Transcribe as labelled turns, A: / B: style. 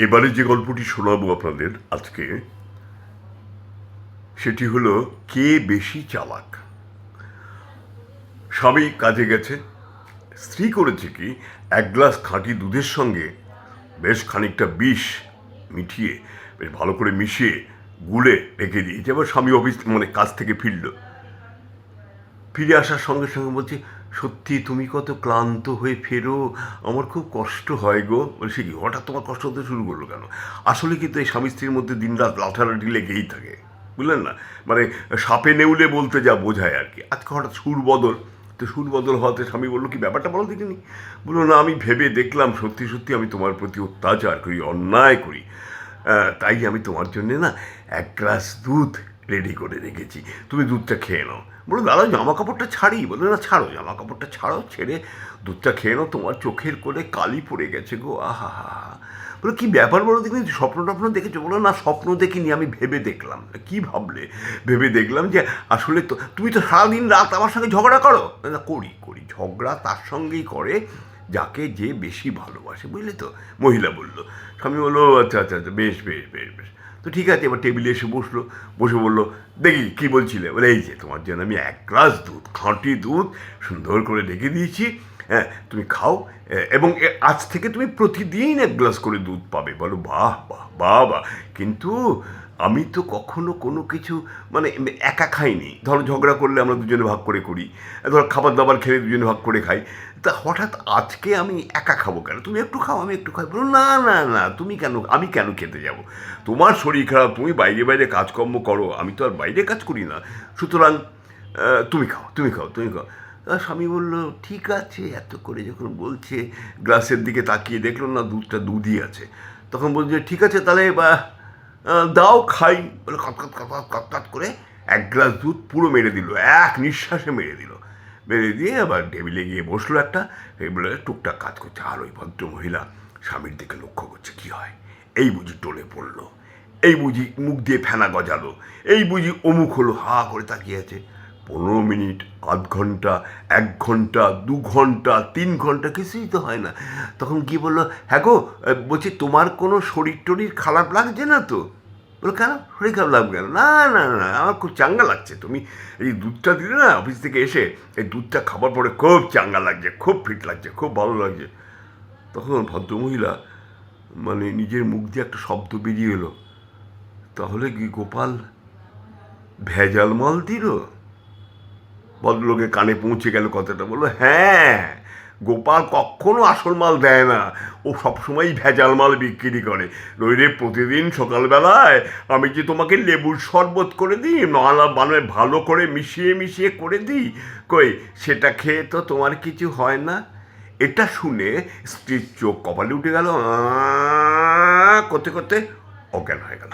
A: এবারে যে গল্পটি শোনাবো আপনাদের আজকে, সেটি হলো কে বেশি চালাক। স্বামী কাজে গেছে, স্ত্রী করেছে কি, এক গ্লাস খাঁটি দুধের সঙ্গে বেশ খানিকটা বিষ মিঠিয়ে, বেশ ভালো করে মিশিয়ে গুলে রেখে দিয়েছে। এবার স্বামী অফিস কাজ থেকে ফিরে আসার সঙ্গে সঙ্গে বলছে, সত্যি তুমি কত ক্লান্ত হয়ে ফেরো, আমার খুব কষ্ট হয় গো। বলছে কি, হঠাৎ তোমার কষ্ট হতে শুরু করলো কেন? আসলে কিন্তু এই স্বামী স্ত্রীর মধ্যে দিনরাত লাঠালাঠি লেগেই থাকে, বুঝলেন না? মানে সাপে নেউলে বলতে যা বোঝায় আর কি। আজকে হঠাৎ সুর বদল, তো সুর বদল হওয়াতে স্বামী বললো, কি ব্যাপারটা বলো দেখিনি? বললো, না আমি ভেবে দেখলাম সত্যি সত্যি আমি তোমার প্রতি অত্যাচার করি, অন্যায় করি, তাই আমি তোমার জন্যে না এক গ্লাস দুধ রেডি করে রেখেছি, তুমি দুধটা খেয়ে নাও। বলো, দাদা জামা কাপড়টা ছাড়ি? বলে, না ছাড়ো, জামা কাপড়টা ছাড়ো, ছেড়ে দুধটা খেয়ে নাও, তোমার চোখের কোলে কালি পড়ে গেছে গো, আহা হা হা। বলো, কী ব্যাপার বলো দেখিনি, স্বপ্ন টপ্ন দেখেছো? বলো, না স্বপ্ন দেখিনি, আমি ভেবে দেখলাম। কি ভাবলে? ভেবে দেখলাম যে আসলে তো তুমি তো সারাদিন রাত আমার সঙ্গে ঝগড়া করো। না, করি করি, ঝগড়া তার সঙ্গেই করে যাকে যে বেশি ভালোবাসে, বুঝলে তো? মহিলা বলল। স্বামী বললো, আচ্ছা আচ্ছা আচ্ছা, বেশ বেশ বেশ বেশ, তো ঠিক আছে। এবার টেবিলে এসে বসলো, বসে বললো, দেখি কী বলছিলে? বলে, এই যে তোমার জন্য আমি এক গ্লাস দুধ, খাঁটি দুধ সুন্দর করে রেখে দিয়েছি, হ্যাঁ তুমি খাও, এবং আজ থেকে তুমি প্রতিদিন এক গ্লাস করে দুধ পাবে। বলো, বাহ বাহ বাহ বাহ। কিন্তু আমি তো কখনো কোনো কিছু একা খাইনি। ধরো ঝগড়া করলে আমরা দুজনে ভাগ করে করি, ধরো খাবার দাবার খেলে দুজনে ভাগ করে খাই, তা হঠাৎ আজকে আমি একা খাবো কেন? তুমি একটু খাও, আমি একটু খাই। বলো, না না না, তুমি কেন, আমি কেন খেতে যাব? তোমার শরীর খারাপ, তুমি বাইরে বাইরে কাজকর্ম করো, আমি তো আর বাইরে কাজ করি না, সুতরাং তুমি খাও, তুমি খাও, তুমি খাও। স্বামী বললো, ঠিক আছে। এত করে যখন বলছে, গ্লাসের দিকে তাকিয়ে দেখলো না দুধটা দুধই আছে, তখন বলছে, ঠিক আছে তাহলে দাও খাই। বলে, কত কত কত কত কত করে এক গ্লাস দুধ পুরো মেরে দিল, এক নিঃশ্বাসে মেরে দিল। মেরে দিয়ে আবার টেবিলে গিয়ে বসলো একটা, টেবিলে টুকটাক কাজ করছে। আর ওই ভদ্র মহিলা স্বামীর দিকে লক্ষ্য করছে, কি হয়, এই বুঝি টলে পড়লো, এই বুঝি মুখ দিয়ে ফেনা গজালো, এই বুঝি অমুক হলো, হা করে তাকিয়ে আছে। 15 মিনিট, আধ ঘন্টা, 1 ঘন্টা, 2 ঘন্টা, 3 ঘন্টা, কিছুই তো হয় না। তখন কি বললো, হ্যাঁ গো, বলছি তোমার কোনো শরীর টরীর খারাপ লাগছে না তো? বলো, কেন শরীর খারাপ লাগবে কেন? না না না, আমার খুব চাঙ্গা লাগছে, তুমি এই দুধটা দিলে না অফিস থেকে এসে, এই দুধটা খাবার পরে খুব চাঙ্গা লাগছে, খুব ফিট লাগছে, খুব ভালো লাগছে। তখন ভদ্রমহিলা নিজের মুখ দিয়ে একটা শব্দ বেরিয়ে এলো, তাহলে কি গোপাল ভেজাল মাল দিল? ভদ্রলোকের কানে পৌঁছে গেল কথাটা। বললো, হ্যাঁ, গোপাল কখনো আসল মাল দেয় না, ও সবসময়ই ভেজাল মাল বিক্রি করে। নইলে প্রতিদিন সকালবেলায় আমি যে তোমাকে লেবুর শরবত করে দিই, নালা ভালো করে মিশিয়ে মিশিয়ে করে দিই, কই সেটা খেয়ে তো তোমার কিছু হয় না। এটা শুনে স্ত্রীর চোখ কপালে উঠে গেল, করতে করতে অজ্ঞান হয়ে গেল।